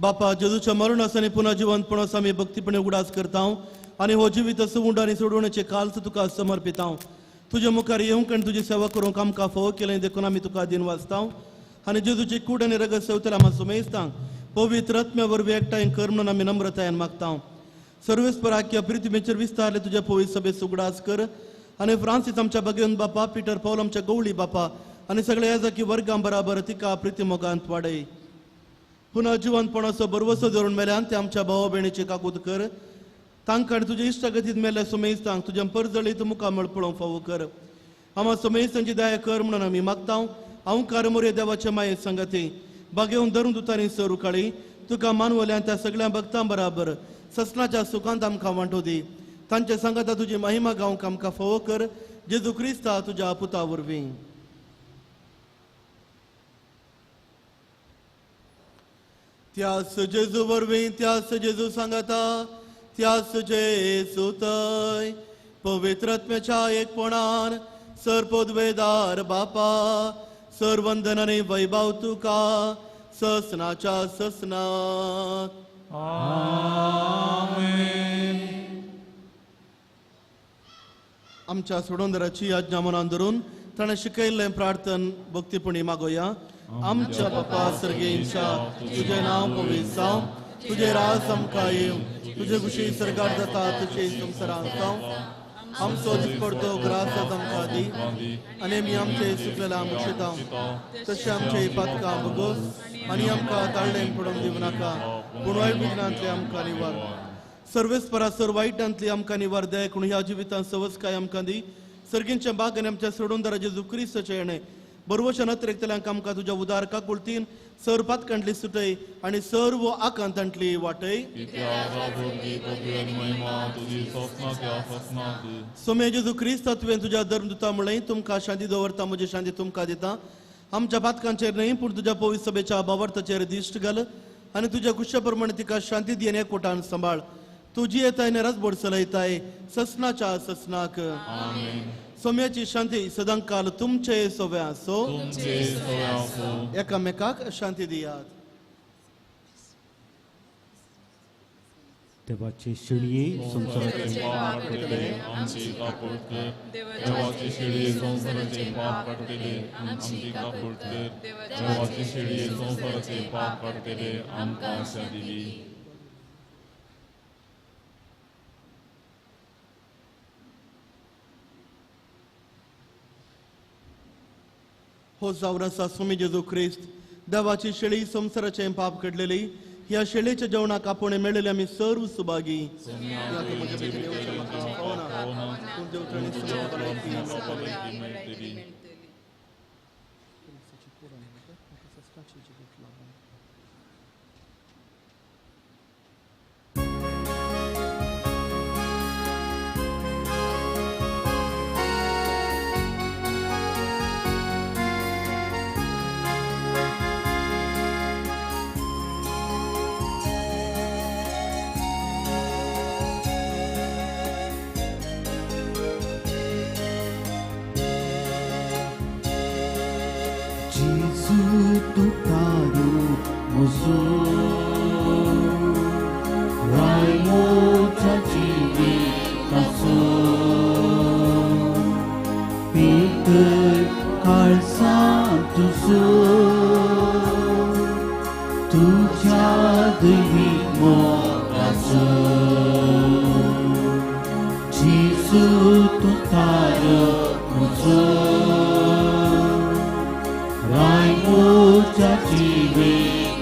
बापा जेजूच्या मरणास आनी पुन्हा जिवंतपणास आमी भक्तीपणे उगडास करता आनी हो जिवीत सुवंड आनी सोडवण्याचे काल्स तुका समर्पिता. तुजे मुखार येवंक आनी तुजी सेवा करूंक आमकां फोव केलें देखून आमी तुका दिन वाचता आनी जेजूची कूड आनी रगत सेवतले आमी सुमेजता. पवित्र आत्म्या वरवीं एकठांय कर म्हणून आमी नम्रतायेन मागता. सर्वेस्पराख्या प्रिथिवीचेर विस्तारले तुजे पवित्र सभेस उगडास कर आनी फ्रांसीस आमच्या भगिवन बापा पिटर पौल आमच्या गवळी बापा आनी सगळे याजकी वर्गां बराबर तिका प्रिती मोगांत वाडय. पुन्हा जिवंतपणाचो बरवसो धरून मेल्यान ते आमच्या भावा भयणीची काकूत कर. तांकां आनी तुजे इश्टगतीत मेल्ल्या सुमेजतांक तुज्या परजळीत मुखार मळपळोवंक फावो कर. आम्हा सुमेजतांची दया कर म्हणून आमी मागता. हांव कारमोरे देवाचे माये संगती बागेवन धरून दुतांनी सर उकाळी तुका मानवल्यान त्या सगळ्या भक्तां बराबर ससनाच्या सुखांत आमकां वांटो दी. तांचे सांगाता तुजी महिमा गावंक आमकां फावो कर. जेजू क्रिस्ता तुज्या पुता वरवीं. त्यास जेजू वरवीं त्यास जेजू सांगाता त्यास जेजू थंय पवित्र आत्म्याच्या एकपणान सर पोदवेदार बापा सर वंदन आनी वैभव तुका ससनाच्या ससनात. आमच्या सोडोंदराची आज्ञा मनान धरून ताणें शिकयल्लें प्रार्थन भक्तीपणी मागोया. आमच्या बापा सर्गेंच्या तुझे नाव पवित्र जावं तुझे राज आमकां येवं तुझे कुशी सरकार जाता तुझे संवसारांत जावं आमचो दिसपडतो ग्रास आमकां दी आनी आमी आमचे सुकलेला मुक्षिता तशें आमचे पातकां भोगोस आनी आमकां ताळ्ळेन पडोवंक दिवं नाका पूण वायट विघ्नांतले आमकां निवार. सर्वेस्परासर वायटांतली आमकां निवार दय कोण ह्या जिवितांत सवस्काय आमकां दी. सर्गींच्या बाग आनी आमच्या सोडून जेजू क्रिस्ताचे येणें बरोवच्या नत्रेकतल्यांक आमकां तुज्या उदार काकुळतीन सर पातकांतली सुटय आनी सर्व आकांतांतली वाटय. सोमे जेजू क्रिस्ता तुवें तुज्या धर्मदुता म्हळें तुमकां शांती दवरता म्हजी शांती तुमकां दिता. आमच्या पातकांचेर न्हय पूण तुज्या पवित्र सभेच्या बावर्ताचेर दिश्ट घाल आनी तुज्या कुशा प्रमाणे तिका शांती दी आनी एकवटान सांबाळ. तुजी येताय नेराच बडसलयताय ससनाच्या ससनाक. सोम्याची शांती सदांकाल तुमचे सोव्या असो. एकामेकाक शांती दियात. देवाचे शिळये संसाराचे पाप काडटले आमची काकूळ कर. देवाचे शिळये संसाराचे पाप काडटले आमची काकूळ कर. देवाचे शिळये संसाराचे पाप काडटले आमकां शांती दी. हो जावन आसा स्वामी जेजू क्रिस्त देवाची शेळी संसाराचे पाप काडलेली ह्या शेळेच्या जेवणाक आपण मेळलेले आमी सर्व सुभागी. तुझ्या दैवी मोगाचो Jesu tutaro muzo Rai muja jiwe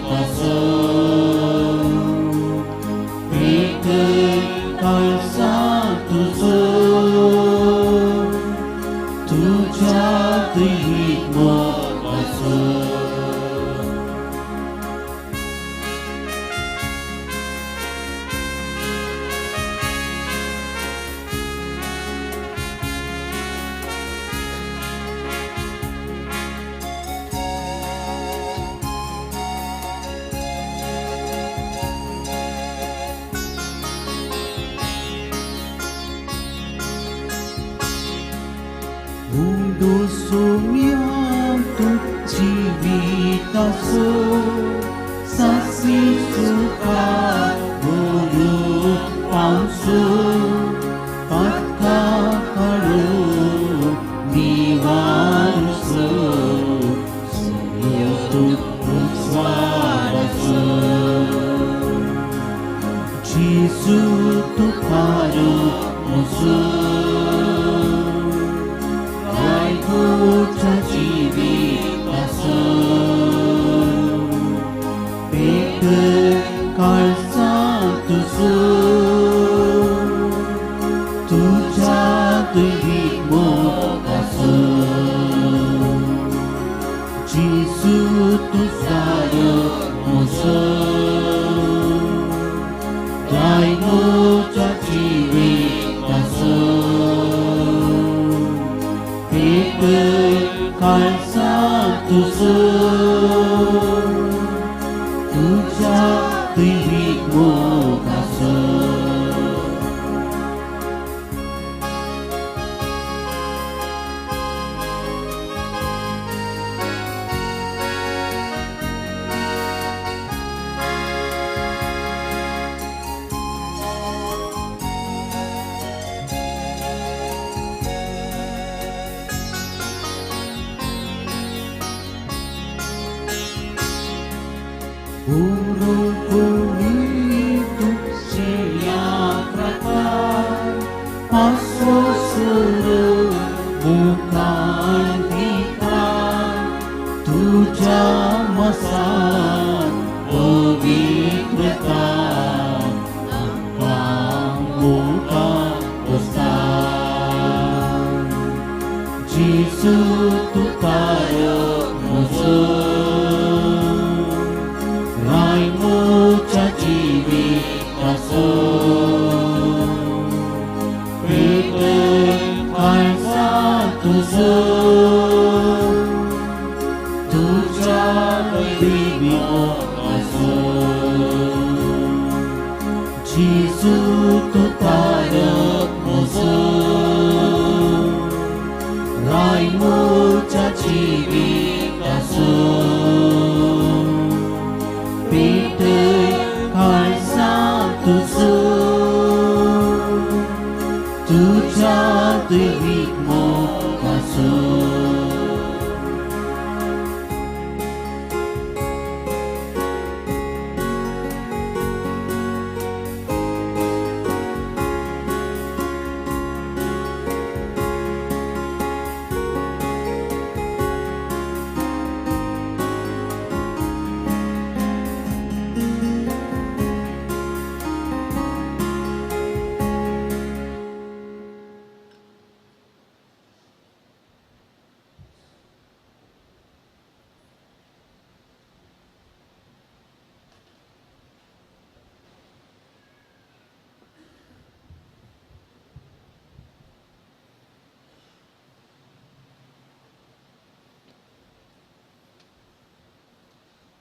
kaso Eke kalsa tuzo Tuja dihitmo kaso Mundo somianto civitaso Sasi suka guru pausu Patka karu niwaruso Suyutu swaraso Jesu tukaru musu Puja jiwi kaso Peke kalsa tusu Tuja tuhitmo kaso Jesu tusaro muso Dai puja jiwi kaso Peke kalsa tusu Tuja tuhitmo kaso Burung itu siap rapat Paso suruh bukan kita Tuja masak pemikreta Angkang muka besar Jesu tutaya musuh Rai muja jiwi kaso Peke kalsa tuzo Tuja tuhitmo kaso Jesu tutaro muso Rai muja jiwi kaso Peke kalsa tuzu Tuja tuhitmo kaso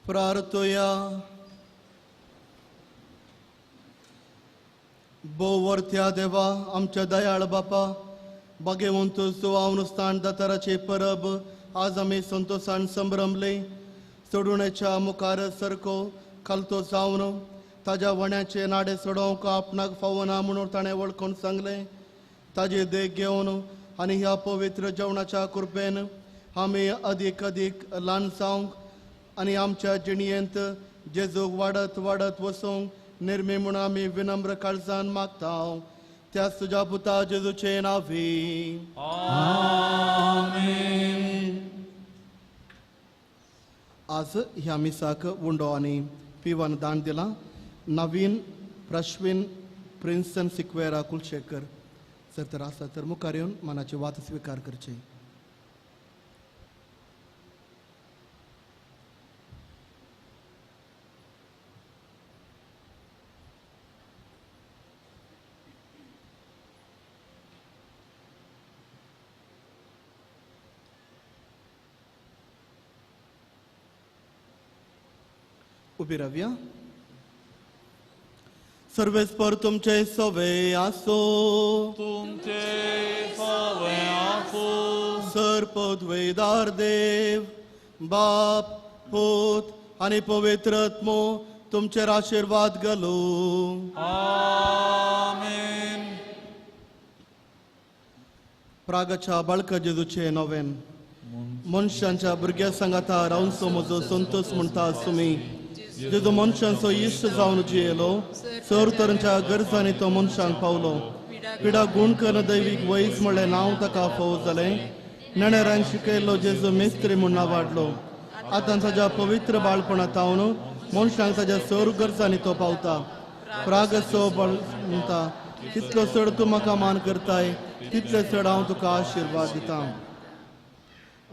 प्रार्थया बोवर्त्या देवा आमच्या दयाळ बापा भगवंत सुवावनुस्तान दतराचे परब आज आम्ही संतोषान संभ्रमले सोडुण्याच्या मुखार सरको खालतो जावन ताज्या वण्याचे नाडे सोडोवंक आपणाक फावना म्हणून ताणें वळखून सांगले ताजे देख घेवन आनी ह्या पवित्र जेवणाच्या कृपेन आमी अदीक अदीक ल्हान जावंक आनी आमच्या जिणयेंत जेजूक वाडत वाडत वचूंक निर्मे म्हूण आमी विनम्र काळजान मागता त्याच तुझ्या पुता जेजूचे नावी. आज ह्या मिसाक उंडो आनी पिवन दान दिला. नवीन प्रश्विन प्रिन्सन सिक्वेरा कुलशेखर जर तर आसा तर मुखार येवन मनाची वात स्वीकार करची. उभी रावया. सर्वेस्पर तुमचे सवे आसो. तुमचे सवे आसो. सर्पद्वैदार देव बाप पूत आणि पवित्र आत्मो तुमचेर आशीर्वाद घालो. आमेन. प्रागाच्या बाळका जेजूचे नोवेन. मनशांच्या भुरग्या सांगाता रावन समजो संतोष म्हणटा तुमी. जेजू मनशांचो इश्ट जावन जियेलो. सर तरांच्या गरजांनी तो मनशांक पावलो. पिडा गुण करन दैवीक वैस म्हणले नांव ताका फावो जालें. नेणाऱ्यांक शिकयल्लो जेजू मेस्त्री म्हूण वाडलो. आतां ताच्या पवित्र बाळपणांत तावन मनशांक ताच्या सर गरजांनी तो पावता. प्रागसो बळ म्हणटा कितलो चड तूं म्हाका मान करताय तितले चड हांव तुका आशिर्वाद दितां.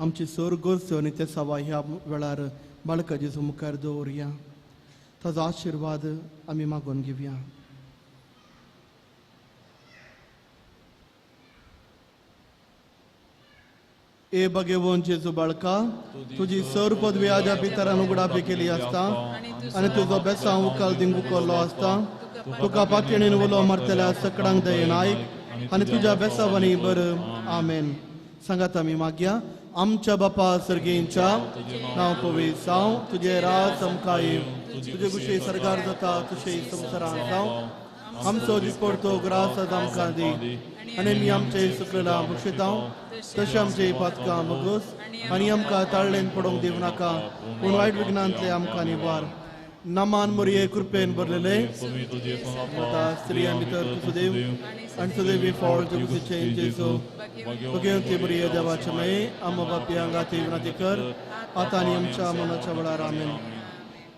आमची सर गरजो आनी ते सवा ह्या वेळार बाळका जेजू मुखार दवरया. ताजो आशिर्वाद आमी मागून घेवया. ए भगवंत जेजू बाळका तुजी सर पदवी आज्या पितरान उगडापी केली आसता आनी तुजो बेसांव उखाल दिंगू केल्लो आसता. तुका पातयेणीन उलो मारतल्या सकडांक दयेन आयक आनी तुज्या बेसावांनी बर. आमेन. सांगात आमी मागया. आमच्या बापा सर्गेंच्या नांव पवित्र जावं. तुजे राज आमकां येव. तुजे कुशी सरकार जाता तशें संवसारांत जावं. आमचो दिसपडतो ग्रास आज आमकां दी आनी आमी आमचे सुकलेला बक्षिता तशें आमचे पातकां बगोस आनी आमकां ताळ्ळेन पडोवंक दिवं नाका पूण वायट विघ्नांतले आमकां निवार. नमान मोरये कृपेन भरलेले स्त्रियां भितर तुजो देव आनी तुजे फळ जगुचे जेजू भगवंती मोरये देवाचे माये आम बापया गाती विनंती कर आतां आनी आमच्या मनाच्या वेळार. आमेन.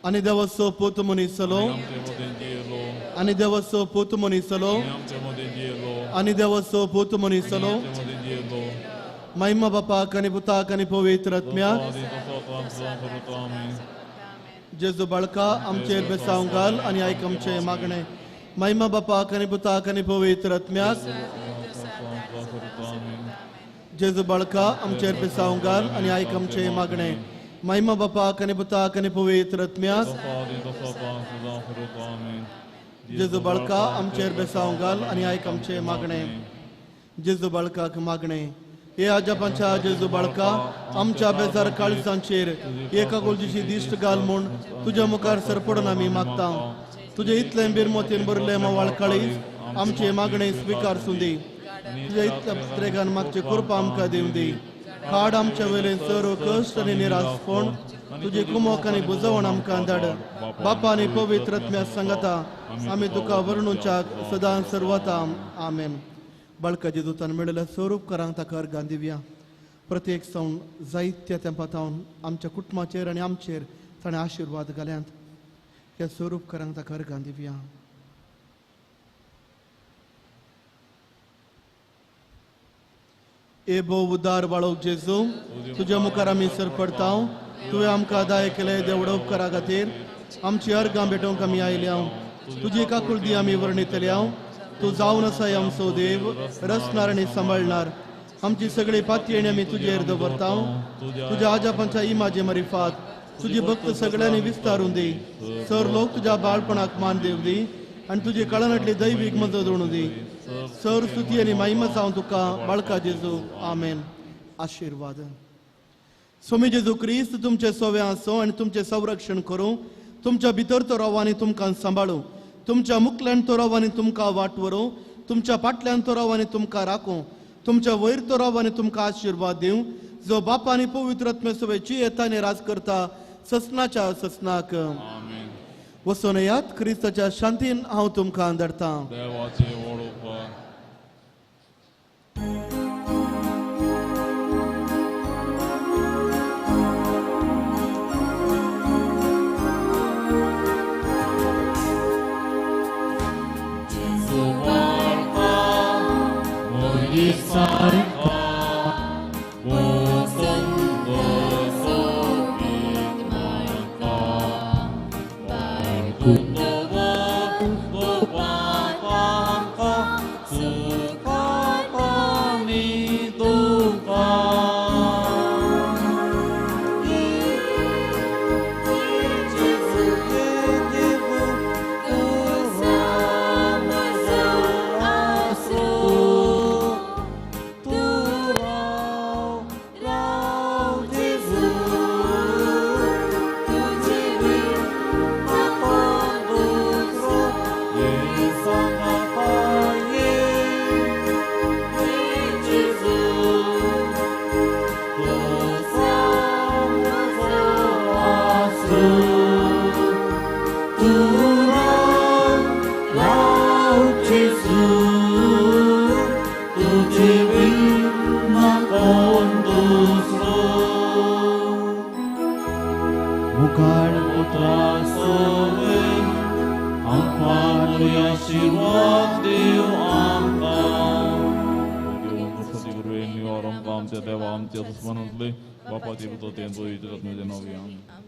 आनी देवाचो पूत मनीसलो आनी देवाचो पूत मनीसलो आनी देवाचो पूत मनीसलो महिमा बापाक आनी पुताक आनी पवित्र आत्म्याक. जेजू बाळका आमचेर बेसांव घाल आनी आयक आमचे मागणे. महिमा बापाक आनी पुताक आनी पवित्र आत्म्याक. जेजू बाळका आमचेर बेसांव घाल आनी आयक आमचे मागणे. महिमा बापाक आनी पुताक आनी पवित्र आत्म्याक. जेजू बाळका आमचेर बेसांव घाल आनी आयक आमचे मागणे. जेजू बाळकाक मागणे. हे आजापांच्या जेजू बाळका आमच्या बेजार काळजांचेर एका गोलजीची दिश्ट घाल म्हूण तुज्या मुखार सरपडून आमी मागता. तुजे इतले बिरमोतीन भरले मोवाळ काळीज आमचे मागणे स्विकार सुंदी. तुज्या इतल्या पुत्रेगान मागचे कृपा आमकां दिवं दी. हाड आमच्या वेले सर्व कश्ट आनी निराशपण तुजे कुमोक आनी बुजवण आमकां धाड. बापा आनी पवित्र आत्म्या सांगता आमी तुका वर्णुच्या सदां सर्वता. आमेन. बाळका जेजू तान मेळिल्ल्या स्वरूप करांक ताका अर्गां दिवया. प्रत्येक सण जायत्या तेंपातावन आमच्या कुटुंबाचेर आनी आमचेर ताणें आशिर्वाद घाल्यांत. ह्या स्वरूप करांक ताका अर्गां दिवया. ए भोव उदार बाळोक जेजू तुज्या मुखार आमी सरपडता. तुवें आमकां दाय केले देवडा उपकारा खातीर आमची अर्गां भेटोवंक आमी आयल्या. तुजी काकुळदी आमी वर्णितल्या. तू जावन आसाय आमचो देव रचणार आनी सांबाळणार. आमची सगळी पातयेणी आमी तुजेर दवरता. तुज्या आजापांच्या इमाजे मरिफात तुजी भक्त सगळ्यांनी विस्तारून दी. सर लोक तुज्या बाळपणाक मान देव दी आनी तुजी कळनातली दैवीक मजत म्हणून दी. सर स्तुती आनी महिमा जावं तुका बाळका जेजू. आमेन. आशिर्वाद. स्वामी जेजू क्रिस्त तुमचे सोवे आसो आनी तुमचे संरक्षण करूं. तुमच्या भितर तो राव आनी तुमकां सांबाळूं. तुमच्या मुखल्यान तो राव आनी तुमकां वाटवरूं. तुमच्या फाटल्यान तो राव आनी तुमकां राखूं. तुमच्या वयर तो राव आनी तुमकां आशिर्वाद दिवं. जो बापा आनी पवित्र आत्मे सोबेची येता आनी राज करता ससनाच्या ससनाक. वचून येयात. क्रिस्ताच्या शांतीन हांव तुमकां धाडटां. देवाचे वळोवपाक सारखा वसंत सोबीत माका वाळतुवा पापांका सुखा पाणी तुका मुखार आशीर्वाद देव आमच्या देवा आमच्या दुश्मनातले बापाचे पुत्र त्यांचो इतरत नव्हे